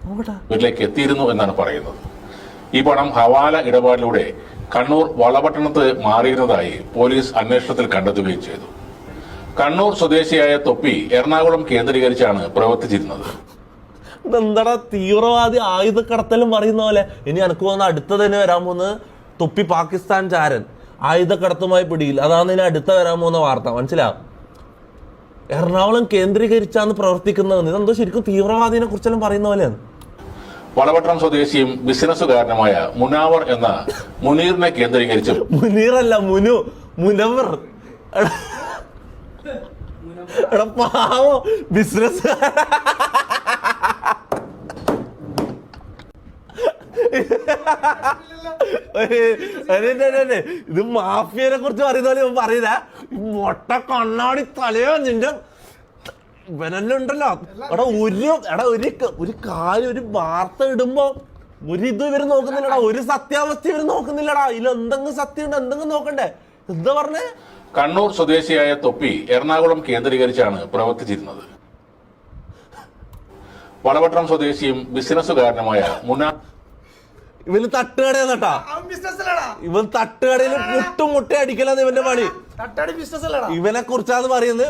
വീട്ടിലേക്ക് എത്തിയിരുന്നു എന്നാണ് പറയുന്നത്. ഈ പണം ഹവാല ഇടപാടിലൂടെ കണ്ണൂർ വളപട്ടണത്ത് മാറിയിരുന്നതായി പോലീസ് അന്വേഷണത്തിൽ കണ്ടെത്തുകയും ചെയ്തു. കണ്ണൂർ സ്വദേശിയായ തൊപ്പി എറണാകുളം കേന്ദ്രീകരിച്ചാണ് പ്രവർത്തിച്ചിരുന്നത്. എന്താടാ തീവ്രവാദി ആയുധക്കടത്തലും പറയുന്ന പോലെ. ഇനി എനിക്ക് തോന്നുന്ന അടുത്ത തന്നെ വരാൻ പോകുന്നത് തൊപ്പി പാകിസ്ഥാൻ ചാരൻ ആയുധക്കടത്തുമായി പിടിയിൽ. അതാണ് ഇനി അടുത്ത വരാൻ പോകുന്ന വാർത്ത. മനസ്സിലാവും? എറണാകുളം കേന്ദ്രീകരിച്ചാണ് പ്രവർത്തിക്കുന്നത്. ഇതെന്തോ ശരിക്കും തീവ്രവാദിനെ കുറിച്ചെല്ലാം പറയുന്ന പോലെയാണ്. വളപട്ടണം സ്വദേശിയും ബിസിനസ്സുകാരനുമായ മുനാവർ എന്ന മുനീറിനെ കേന്ദ്രീകരിച്ചും മുനീറല്ല മുനവർ എടാ പാവോ ബിസിനസ് ഇത് മാഫിയനെ കുറിച്ച് പറയുന്ന പോലെ പറയുന്ന മൊട്ട കണ്ണാടി തലയോ നിന്റെ ഇവനെല്ലാം ഉണ്ടല്ലോ. ഒരു കാര്യം ഒരു വാർത്ത ഇടുമ്പോ ഇത് ഇവര് നോക്കുന്നില്ലടാ, ഒരു സത്യാവസ്ഥ ഇവര് നോക്കുന്നില്ലടാ. ഇതിൽ എന്തെങ്കിലും സത്യം ഉണ്ട്, എന്തെങ്കിലും നോക്കണ്ടേ. എന്താ പറഞ്ഞേ? കണ്ണൂർ സ്വദേശിയായ തൊപ്പി എറണാകുളം കേന്ദ്രീകരിച്ചാണ് പ്രവർത്തിച്ചിരുന്നത്. വളപട്ടണം സ്വദേശിയും ബിസിനസ്സുകാരനുമായ ഇവന് തട്ടുകടയാ. ഇവൻ തട്ടുകടയിൽ മുട്ട അടിക്കലാണ് ഇവന്റെ പണി. ഇവനെ കുറിച്ചാണ് പറയുന്നത്.